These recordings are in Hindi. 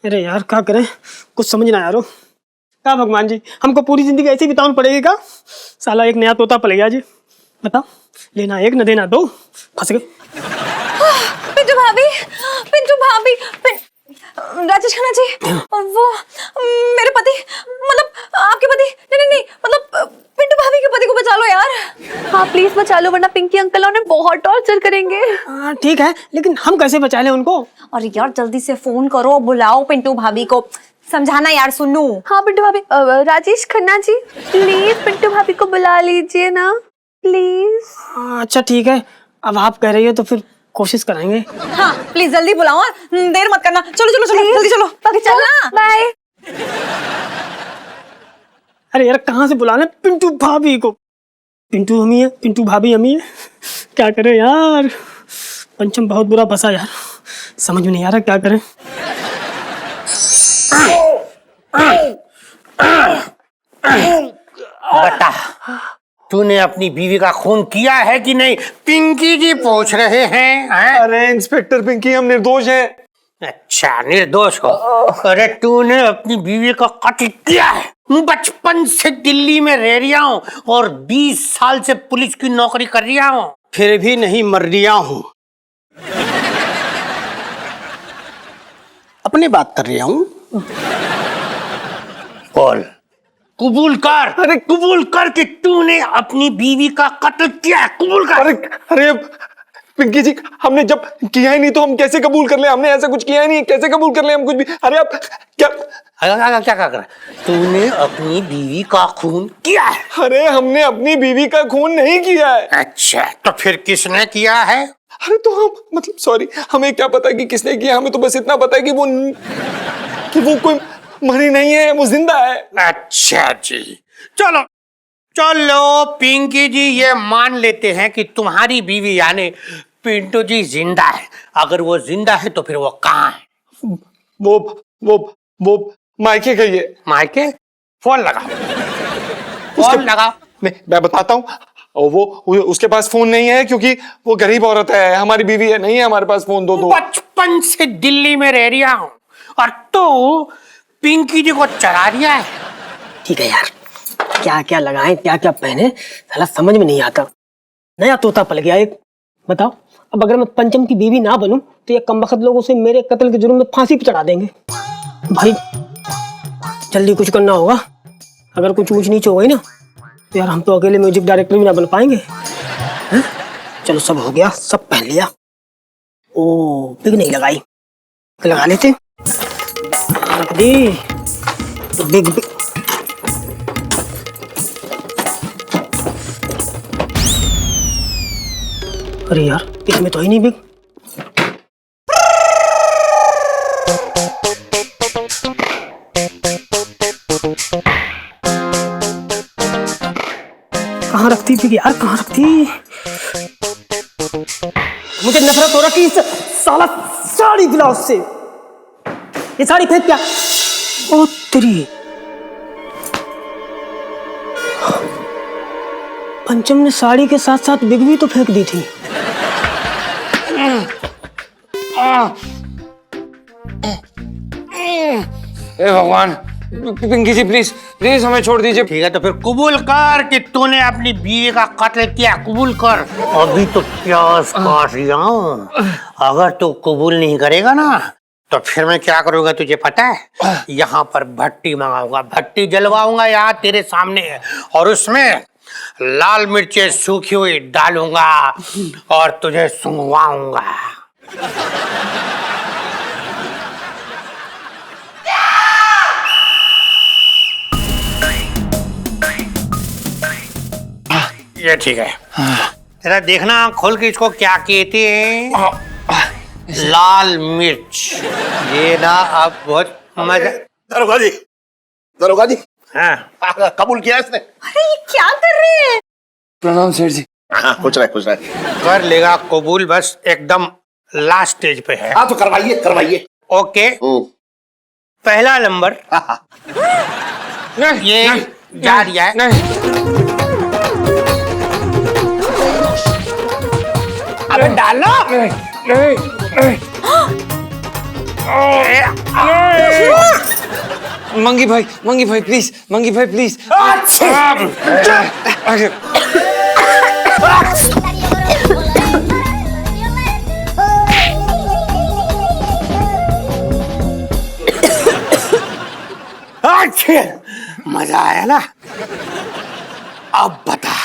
अरे यार क्या करें, कुछ समझ ना यारो। क्या भगवान जी, हमको पूरी जिंदगी ऐसे ही बितानी पड़ेगी क्या? साला एक नया तोता पल गया जी। बताओ, लेना एक न देना दो, फंस गए। पिंटू भाभी, पिंटू भाभी, राजेश खन्ना जी, वो मेरे पति, मतलब आपके पति, नहीं, मतलब पिंटू भाभी के पति को बचा लो यार। हाँ प्लीज बचा लो, वरना पिंकी अंकल उन्हें बहुत टॉर्चर करेंगे। ठीक है, लेकिन हम कैसे बचा लें उनको? और यार जल्दी से फोन करो, बुलाओ पिंटू भाभी को, समझाना यार सुनू। हाँ पिंटू भाभी, राजेश खन्ना जी प्लीज पिंटू भाभी को बुला लीजिए ना प्लीज। अच्छा ठीक है, अब आप कह रही हो तो फिर कोशिश करेंगे। हाँ प्लीज जल्दी बुलाओ, देर मत करना। चलो चलो चलो जल्दी चलो, चलना। बाय। अरे यार कहाँ से बुलाना पिंटू भाभी को? पिंटू हम ही है, पिंटू भाभी हम ही है। क्या करें यार, पंचम बहुत बुरा फंसा यार, समझ में नहीं आ रहा क्या करें। बता, तूने अपनी बीवी का खून किया है कि नहीं? पिंकी जी पूछ रहे हैं। अरे इंस्पेक्टर पिंकी, हम निर्दोष हैं। अच्छा निर्दोष हो? अरे तूने अपनी बीवी का कत्ल किया है। बचपन से दिल्ली में रह रहा हूँ और 20 साल से पुलिस की नौकरी कर रहा हूँ, फिर भी नहीं मर रहा हूँ। अपनी बात कर रहा हूँ। बोल, कबूल कर। अरे कबूल कर कि तूने अपनी बीवी का कत्ल किया है, कबूल कर। अरे पिंकी जी, हमने जब किया ही नहीं तो हम कैसे कबूल कर ले? हमने ऐसा कुछ किया ही नहीं, कैसे कबूल कर ले हम कुछ भी? अरे आप क्या क्या कर? तूने अपनी बीवी का खून किया है? अरे हमने अपनी बीवी का खून नहीं किया है। अच्छा, तो फिर किसने किया है? अरे तो हम, मतलब सॉरी, हमें क्या पता कि किसने किया, हमें तो बस इतना पता है कि वो कोई मरी नहीं है, वो जिंदा है। अच्छा जी, चलो चलो पिंकी जी, ये मान लेते हैं कि तुम्हारी बीवी यानी पिंटू जी जिंदा है। अगर वो जिंदा है तो फिर वो कहाँ है? वो मायके गई है। मायके? फोन लगाओ, फोन लगाओ। नहीं, मैं बताता हूँ। वो उसके पास फोन नहीं है क्योंकि वो गरीब औरत है, हमारी बीवी है, नहीं है हमारे पास फोन। दो बचपन से दिल्ली में रह रहा हूँ और तो पिंकी जी को चढ़ा दिया है। ठीक है यार, क्या क्या लगाएं क्या क्या पहने, साला समझ में नहीं आता। नया तोता पल गया एक। बताओ, अब अगर मैं पंचम की बीवी ना बनूं तो ये कमबख्त लोग उसे मेरे कत्ल के जुर्म में फांसी पे चढ़ा देंगे। भाई जल्दी कुछ करना होगा, अगर कुछ ऊंच नीच हो गई ना तो यार हम तो अकेले म्यूजिक डायरेक्टर भी ना बन पाएंगे। है? चलो सब हो गया, सब पहन लिया। ओ बिग नहीं लगाई, लगा लेते। रख दी बिग बिग। अरे यार इसमें तो ही नहीं बिग। कहाँ रखती बिग यार, कहाँ रखती? मुझे नफरत हो रखी इस साला साड़ी ब्लाउज से। ये साड़ी फेंक क्या? ओ तेरी, पंचम ने साड़ी के साथ साथ बिग भी तो फेंक दी थी। हे भगवान, पिंकी जी प्लीज प्लीज हमें छोड़ दीजिए। ठीक है, तो फिर कबूल कर कि तूने अपनी बीवी का कत्ल किया, कबूल कर। अभी तो प्यास काट रहा हूँ, अगर तू कबूल नहीं करेगा ना तो फिर मैं क्या करूँगा तुझे पता है? यहाँ पर भट्टी मंगाऊंगा, भट्टी जलवाऊंगा यहाँ तेरे सामने, और उसमें लाल मिर्चें सूखी हुई डालूंगा और तुझे सूंघवाऊंगा। ये ठीक है, तेरा देखना खोल के इसको क्या कहते हैं। लाल मिर्च। ये ना अब बहुत मजा। दरोगा जी हाँ कबूल किया इसने। अरे ये क्या कर रहे हैं? प्रणाम सेठ जी। हाँ खुश रहे। कर लेगा कबूल, बस एकदम लास्ट स्टेज पे है। हाँ तो करवाइए। ओके, पहला नंबर ये जा रहा है। अबे डालो। मंगी भाई प्लीज, मंगी भाई प्लीज। मजा आया ना? अब बता,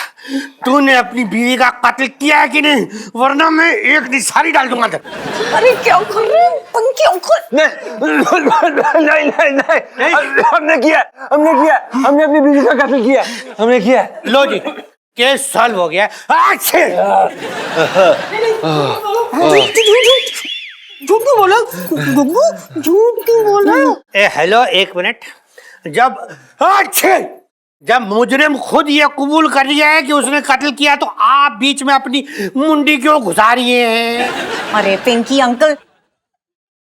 तूने अपनी बीवी का कत्ल किया है कि नहीं, वरना मैं एक निशानी डाल दूंगा। अरे क्या कर रहे हैं पंखी अंकल? नहीं नहीं नहीं, हमने किया, हमने अपनी बीवी का कत्ल किया, हमने किया। लो जी, केस सॉल्व हो गया। झूठ क्यों बोला गुग्गू? झूठ क्यों बोला? हेलो, एक मिनट। जब मुजरिम खुद ये कबूल कर लिया है कि उसने कत्ल किया, तो आप बीच में अपनी मुंडी क्यों घुसा रही हैं? अरे पिंकी अंकल,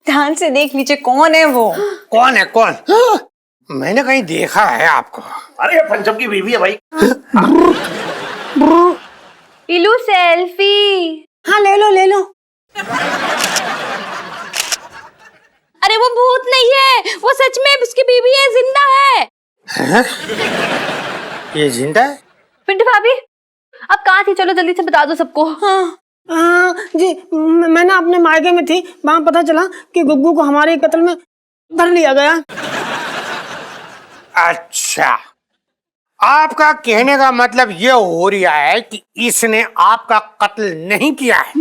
ध्यान से देख लीजिए कौन है वो। कौन है कौन? मैंने कहीं देखा है आपको। अरे ये पंचम की बीवी है भाई। इलू सेल्फी। हाँ ले लो। अरे वो भूत नहीं है, वो सच में उसकी बीवी है, जिंदा है। ये जिंदा है? पिंटू भाभी, अब कहाँ थी? चलो जल्दी से बता दो सबको। हाँ जी, मैं ना अपने मायके में थी, वहाँ पता चला कि गुग्गू को हमारे कत्ल में धर लिया गया। अच्छा, आपका कहने का मतलब ये हो रहा है कि इसने आपका कत्ल नहीं किया है?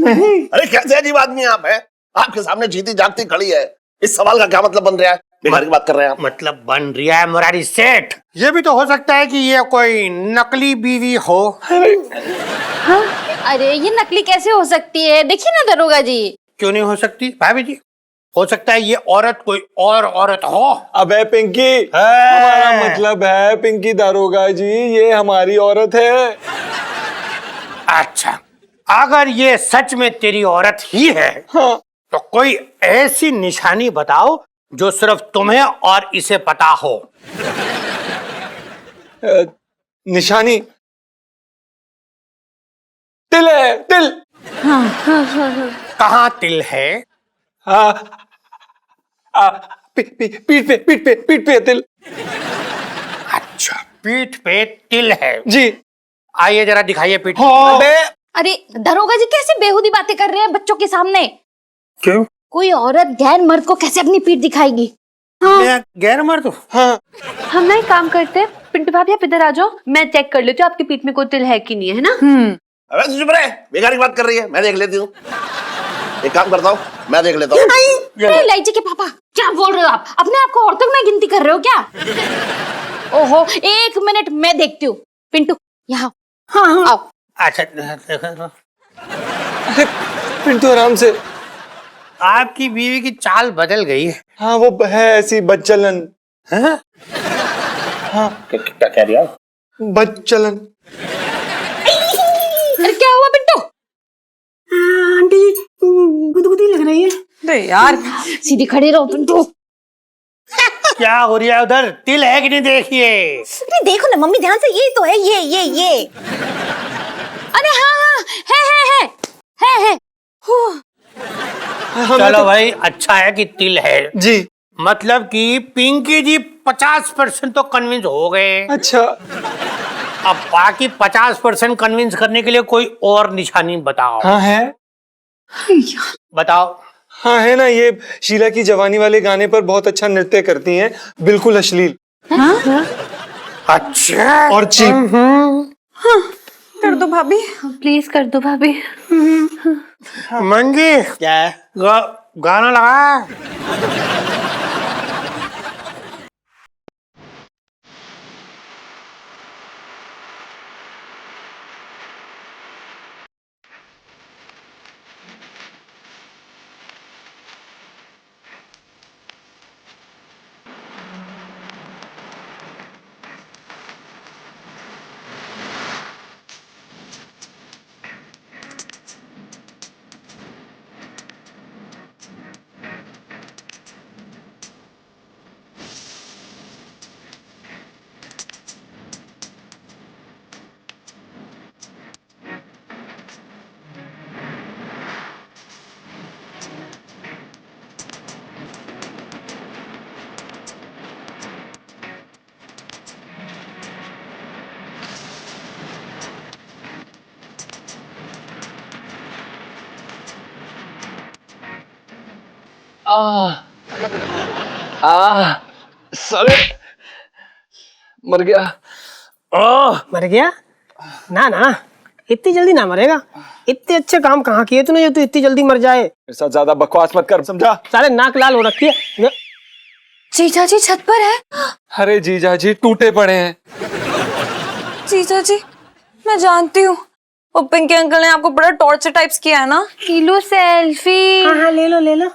अरे कैसे अजीब आदमी आप है, आपके सामने जीती जागती खड़ी है, इस सवाल का क्या मतलब बन रहा है? बेकार की बात कर रहे हैं आप। मतलब बन रहा है मुरारी सेठ, ये भी तो हो सकता है कि ये कोई नकली बीवी हो। हाँ? अरे ये नकली कैसे हो सकती है? देखिए ना दरोगा जी। क्यों नहीं हो सकती भाभी जी? हो सकता है ये औरत कोई और औरत हो। अबे पिंकी, हमारा मतलब है पिंकी दारोगा जी, ये हमारी औरत है। अच्छा, अगर ये सच में तेरी औरत ही है, हाँ। तो कोई ऐसी निशानी बताओ जो सिर्फ तुम्हें और इसे पता हो। निशानी तिल है, तिल। कहाँ तिल है? पीठ पे तिल। अच्छा, पीठ पे तिल है जी। आइए जरा दिखाइए पीठ। अरे दरोगा जी कैसे बेहुदी बातें कर रहे हैं बच्चों के सामने? क्यों? कोई औरत गैर मर्द को कैसे अपनी पीठ दिखाएगी? मैं गैर मर्द हूँ? हाँ। हम ना एक काम करते हैं, पिंटू भाभी आप इधर आ जाओ, मैं चेक कर लेती हूँ आपकी पीठ में कोई तिल है कि नहीं, है ना? अबे तू चुप रहे, बेकार की बात कर रही है, मैं देख लेती हूँ। एक काम करता हूँ, मैं देख लेता हूँ। लाइची के पापा, क्या बोल रहे हो आप? अपने आप को औरतों में गिनती कर रहे हो क्या? ओहो, एक मिनट मैं देखती हूँ। पिंटू यहाँ। हाँ आओ। अच्छा, पिंटू आराम से। आपकी बीवी की चाल बदल गई है। हाँ वो है ऐसी बदचलन। हाँ? क्या कह रही है? बदचलन। अरे क्या हुआ पिंटू? आंटी गुदगुदी लग रही है। अरे यार सीधी खड़ी रहो पिंटू। क्या हो रहा है उधर? तिल है कि नहीं देखिए? अरे देखो ना मम्मी ध्यान से, ये तो है, ये। अरे हाँ है। चलो भाई, अच्छा है कि तिल है जी। मतलब कि पिंकी जी 50% तो कन्विंस हो गए। अच्छा। अब बाकी 50% कन्विंस करने के लिए कोई और निशानी बताओ। हाँ है। बताओ। हाँ है ना, ये शीला की जवानी वाले गाने पर बहुत अच्छा नृत्य करती हैं, बिल्कुल अश्लील। अच्छा, और चीप। कर दो भाभी, प्लीज कर दो भाभी। मंगी क्या है? गाना लगा। साले मर गया। मर गया? ना ना, इतनी जल्दी ना मरेगा। इतने अच्छे काम कहाँ किए तूने जो तू इतनी जल्दी मर जाए? मेरे साथ ज्यादा बकवास मत कर, समझा? साले नाक लाल हो रखी है। जीजा जी छत पर है। अरे जीजा जी टूटे पड़े हैं। जीजा जी मैं जानती हूँ, वो पिंकी अंकल ने आपको बड़ा टॉर्चर टाइप्स किया है ना। लो सेल्फी। हाँ हाँ, ले लो ले लो।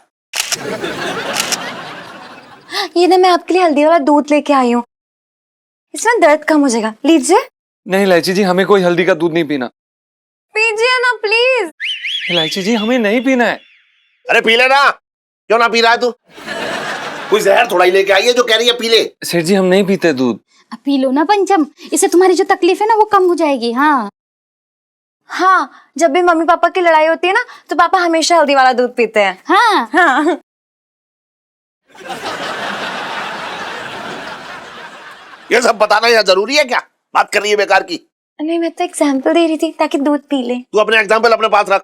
ये ना मैं आपके लिए हल्दी वाला दूध लेके आई हूँ, इसमें दर्द कम हो जाएगा, लीजिए। नहीं इलायची जी, हमें कोई हल्दी का दूध नहीं पीना। पीजिए ना प्लीज। इलायची जी हमें नहीं पीना है। अरे पी ले ना, क्यों ना पी रहा है तू? कोई जहर थोड़ा ही लेके आई है जो कह रही है पी ले। सेठ जी हम नहीं पीते दूध। अब पी लो ना पंचम, इससे तुम्हारी जो तकलीफ है ना वो कम हो जाएगी। हाँ हाँ, जब भी मम्मी पापा की लड़ाई होती है ना तो पापा हमेशा हल्दी वाला दूध पीते हैं। हाँ हाँ। ये सब बताना यहाँ जरूरी है क्या? बात कर रही है बेकार की। नहीं मैं तो एग्जाम्पल दे रही थी ताकि दूध पी ले। तू अपने एग्जाम्पल अपने पास रख।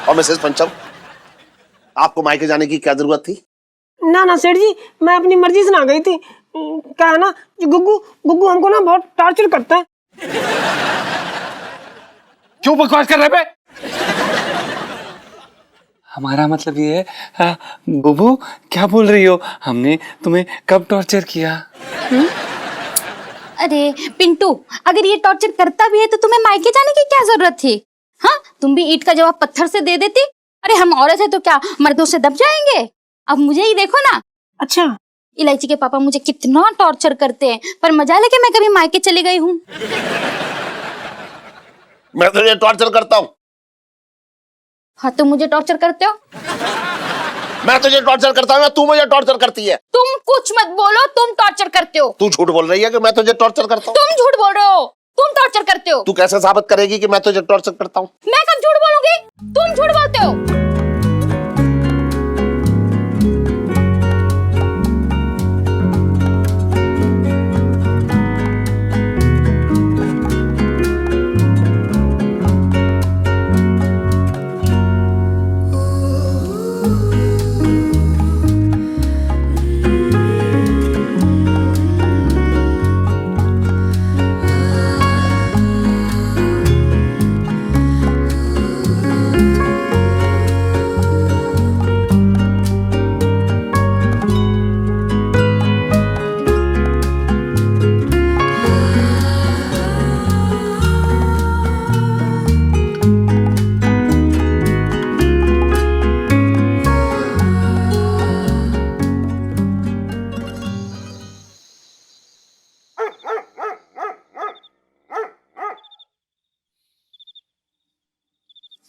और मिसेस पंचम, आपको मायके जाने की क्या जरूरत थी? ना ना सेठ जी, मैं अपनी मर्जी से ना गई थी। क्या है ना, जो गुग्गू गुग्गू हमको ना बहुत टॉर्चर करता है। क्यों बकवास कर रहे बे? हमारा मतलब ये है, बुबू क्या बोल रही हो? हमने तुम्हें कब टॉर्चर किया? अरे पिंटू, अगर ये टॉर्चर करता भी है तो तुम्हें मायके जाने की क्या जरूरत थी? हाँ, तुम भी ईंट का जवाब पत्थर से दे देती। अरे हम औरत है तो क्या मर्दों से दब जाएंगे? अब मुझे ही देखो ना। अच्छा, इलायची के पापा मुझे कितना टॉर्चर करते हैं, पर मजा लेके मैं कभी मायके चली गई हूँ। मैं तुझे टॉर्चर करता हूँ? हाँ, तुम मुझे टॉर्चर करते हो। मैं तुझे टॉर्चर करता हूँ या तू मुझे टॉर्चर करती है? तुम कुछ मत बोलो, तुम टॉर्चर करते हो। तू झूठ बोल रही है कि मैं तुझे टॉर्चर करता हूँ? तुम झूठ बोल रहे हो, तुम टॉर्चर करते हो। तू कैसे साबित करेगी कि मैं तुझे टॉर्चर करता हूँ? मैं कब झूठ बोलूंगी? तुम झूठ बोलते हो।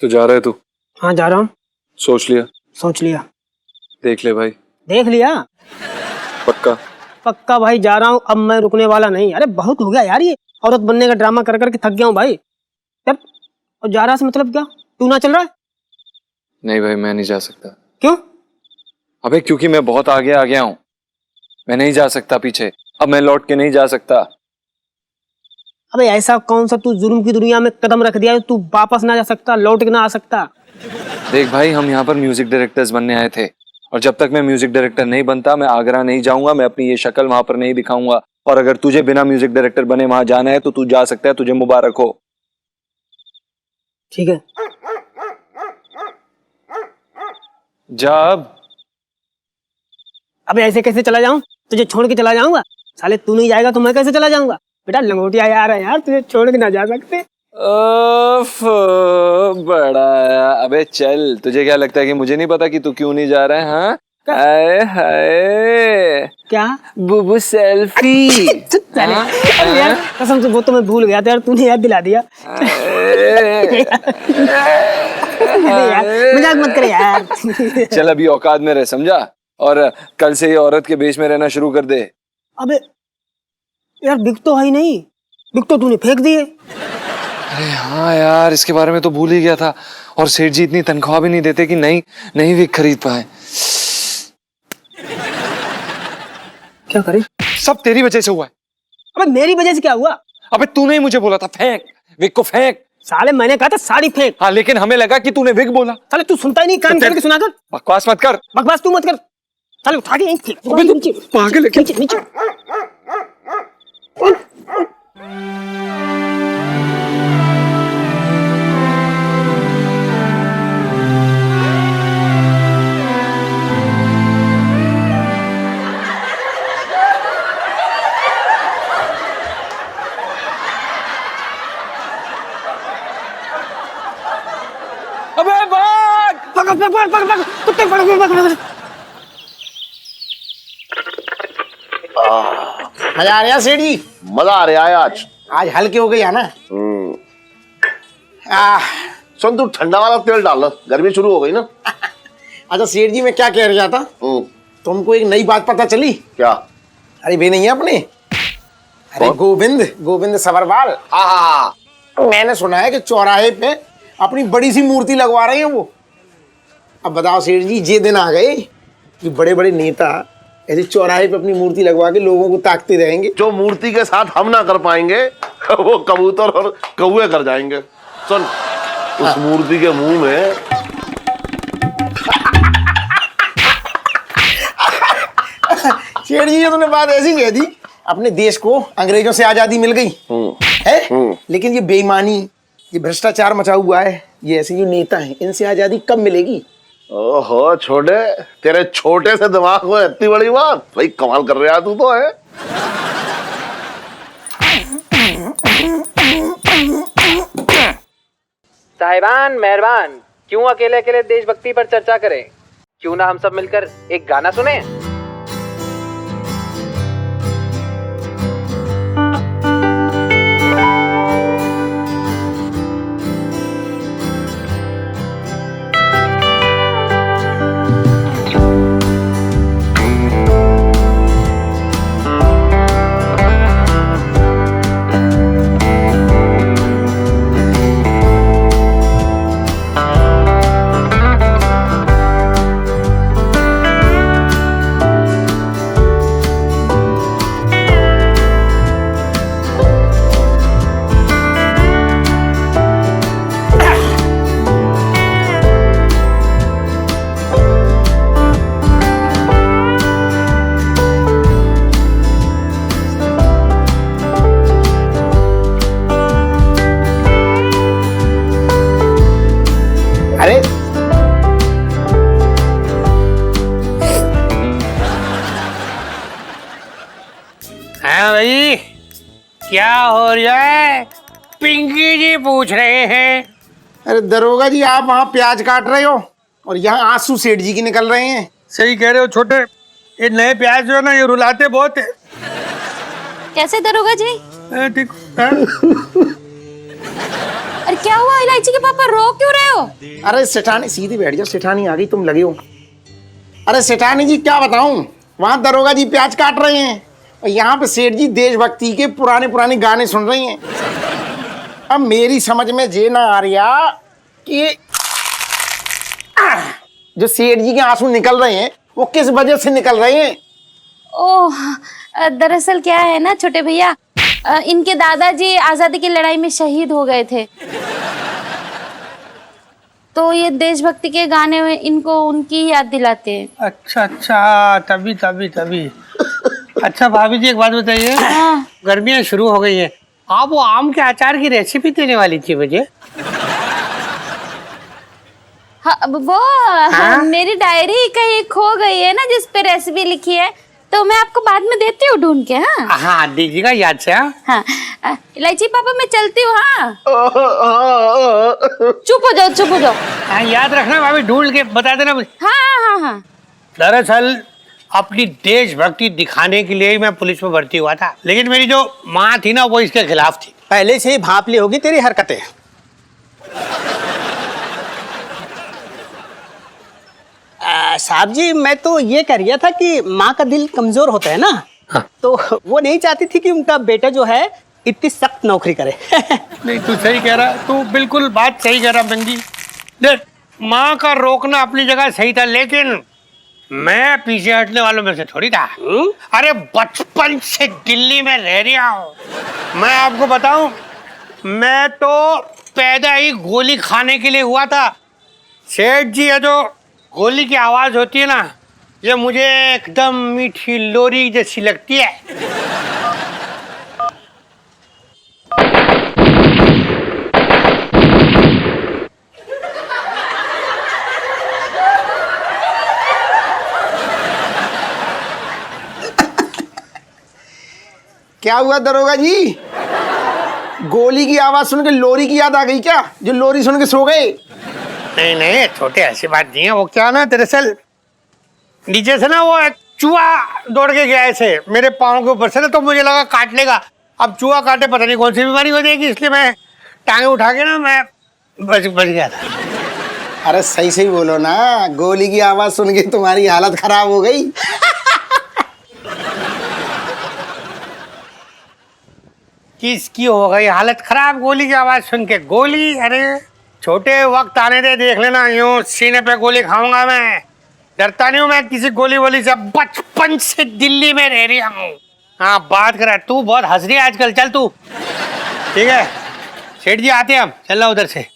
तो जा रहे तू? हाँ जा रहा हूँ। सोच लिया? सोच लिया। देख ले भाई। देख लिया? पक्का? पक्का भाई, जा रहा हूँ। अब मैं रुकने वाला नहीं। अरे बहुत हो गया यार, ये औरत बनने का ड्रामा कर करके थक गया हूँ भाई। तब और जा रहा से मतलब क्या? तू ना चल रहा है? नहीं भाई मैं नहीं जा सकता। क्यों? अबे क्योंकि मैं बहुत आगे आ गया हूँ, मैं नहीं जा सकता पीछे। अब मैं लौट के नहीं जा सकता। अबे ऐसा कौन सा तू जुर्म की दुनिया में कदम रख दिया है, तू वापस ना जा सकता, लौट के ना आ सकता? देख भाई, हम यहाँ पर म्यूजिक डायरेक्टर्स बनने आए थे, और जब तक मैं म्यूजिक डायरेक्टर नहीं बनता मैं आगरा नहीं जाऊंगा, मैं अपनी ये शक्ल वहां पर नहीं दिखाऊंगा। और अगर तुझे बिना म्यूजिक डायरेक्टर बने वहां जाना है तो तू जा सकता है, तुझे मुबारक हो। ठीक है, जा अब। अबे ऐसे कैसे चला जाऊं? तुझे छोड़ के चला जाऊंगा? साले तू नहीं जाएगा तो मैं कैसे चला जाऊंगा? बेटा लंगोटिया यार है यार, तुझे छोड़ के ना जा सकते। ओफ, बड़ा आया। अबे चल, तुझे क्या लगता है कि मुझे नहीं पता कि तू क्यों नहीं जा रहा है? हाँ, हाय हाय, क्या बुबू सेल्फी। अरे यार कसम से वो तो मैं भूल गया था यार, तूने याद दिला दिया। यार मजाक मत कर यार। चल अभी औकात में रह, समझा? और कल से ये औरत के बेच में रहना शुरू कर दे। अबे यार बिक तो है ही नहीं, बिक तो तूने फेंक दिए। अरे हाँ यार, इसके बारे में तो भूल ही गया था। और सेठ जी इतनी तनख्वाह भी नहीं देते कि नहीं विक खरीद पाए। क्या करे? सब तेरी वजह से हुआ है। अबे मेरी वजह से क्या हुआ? अबे तूने ही मुझे बोला था फेंक, विक को फेंक, साले मैंने कहा था साड़ी फेंक। हाँ लेकिन हमें लगा कि तूने विग बोला। साले तू सुनता ही नहीं, कान खोल के सुना कर। बकवास मत कर। बकवास तू मत कर। साले उठा के यहीं फेंक। अबे तू नीचे पागल है क्या? नीचे नीचे। अबे भाग! पकड़ पकड़ पकड़ पकड़ कुत्ते पकड़ पकड़ पकड़। मजा आ रहा सेठ जी? मजा आ रहा है आज। आज हल्के हो गई है ना। सुन तू ठंडा वाला तेल डाल, गर्मी शुरू हो गई ना। अच्छा सेठ जी, मैं क्या कह रहा था, तुमको एक नई बात पता चली? क्या? अरे वे नहीं है अपने, अरे गोविंद, गोविंद सवरवाल। हाँ, मैंने सुना है कि चौराहे पे अपनी बड़ी सी मूर्ति लगवा रहे हैं वो। अब बताओ सेठ जी, ये दिन आ गए कि बड़े बड़े नेता ऐसे चौराहे पे अपनी मूर्ति लगवा के लोगों को ताकते रहेंगे। जो मूर्ति के साथ हम ना कर पाएंगे वो कबूतर और कौवे कर जाएंगे। सुन, उस मूर्ति के मुंह में सेठ जी ये तुमने बात ऐसी कह दी, अपने देश को अंग्रेजों से आजादी मिल गई है, लेकिन ये बेईमानी, ये भ्रष्टाचार मचा हुआ है, ये ऐसे जो नेता हैं, इनसे आजादी कब मिलेगी? ओहो छोटे, तेरे छोटे से दिमाग में इतनी बड़ी बात, भाई कमाल कर रहा है तू तो है। साहिबान मेहरबान, क्यों अकेले अकेले देशभक्ति पर चर्चा करें? क्यों ना हम सब मिलकर एक गाना सुने? हाँ भाई, क्या हो रहा है? पिंकी जी पूछ रहे हैं। अरे दरोगा जी, आप वहाँ प्याज काट रहे हो और यहाँ आंसू सेठ जी की निकल रहे हैं। सही कह रहे हो छोटे, ये नए प्याज जो है ना, ये रुलाते बहुत है। कैसे दरोगा जी? ठीक। अरे क्या हुआ इलायची के पापा, रो क्यों रहे हो? अरे सेठानी, सीधी बैठ जाओ, सेठानी आ गई, तुम लगे हो। अरे सेठानी जी क्या बताऊं, वहाँ दरोगा जी प्याज काट रहे हैं और यहाँ पे सेठ जी देशभक्ति के पुराने पुराने गाने सुन रही हैं। अब मेरी समझ में ये ना आ रहा कि जो सेठ जी के आंसू निकल रहे हैं वो किस वजह से निकल रहे हैं। ओह, दरअसल क्या है ना छोटे भैया, इनके दादाजी आजादी की लड़ाई में शहीद हो गए थे, तो ये देशभक्ति के गाने में इनको उनकी याद दिलाते हैं। अच्छा अच्छा, तभी तभी तभी। अच्छा भाभी जी, एक बात बताइए, गर्मियाँ शुरू हो गई है, आप वो आम के अचार की रेसिपी देने वाली थी मुझे। हाँ, वो मेरी डायरी कहीं खो गई है ना जिस पे रेसिपी लिखी है, तो मैं आपको बाद में देती हूँ ढूंढ के। हाँ हाँ, दीजिएगा याद से। हाँ, इलायची पापा मैं चलती हूँ। हाँ चुप हो जाओ, चुप हो जाओ। हाँ, याद रखना भाभी, ढूंढ के बता देना मुझे। हाँ हाँ हाँ। दरअसल अपनी देशभक्ति दिखाने के लिए ही मैं पुलिस में भर्ती हुआ था, लेकिन मेरी जो माँ थी ना, वो इसके खिलाफ थी। पहले से ही भाप ली होगी तेरी हरकतें। साहब जी, मैं तो ये कह रहा था कि माँ का दिल कमजोर होता है ना, हाँ। तो वो नहीं चाहती थी कि उनका बेटा जो है इतनी सख्त नौकरी करे। नहीं, तू सही कह रहा, तू बिल्कुल बात सही कह रहा बंगी। देख, माँ का रोकना अपनी जगह सही था, लेकिन मैं पीछे हटने वालों में से थोड़ी था। अरे बचपन से दिल्ली में रह रहा हूँ। मैं आपको बताऊं, मैं तो पैदा ही गोली खाने के लिए हुआ था। सेठ जी, ये जो गोली की आवाज होती है ना, ये मुझे एकदम मीठी लोरी जैसी लगती है। क्या हुआ दरोगा जी? गोली की आवाज सुन के लोरी की याद आ गई क्या? जो लोरी सुन के सो गए? नहीं नहीं छोटे, ऐसी बात नहीं है। वो क्या ना, दरअसल नीचे से ना वो एक चूहा दौड़ के गया ऐसे मेरे पाँव के ऊपर से ना, तो मुझे लगा काट लेगा। अब चूहा काटे पता नहीं कौन सी बीमारी हो जाएगी, इसलिए मैं टांगे उठा के ना मैं बच गया था। अरे सही सही बोलो ना, गोली की आवाज सुन के तुम्हारी हालत खराब हो गई। किसकी हो गई हालत खराब गोली की आवाज सुन के? गोली? अरे छोटे, वक्त आने दे, देख लेना। यूं सीने पे गोली खाऊंगा मैं। डरता नहीं हूं मैं किसी गोली वोली से। बचपन से दिल्ली में रह रही हूँ। हाँ बात करा, तू बहुत हंस रही है आजकल। चल तू, ठीक है सेठ जी आते हैं हम, चल रहा उधर से।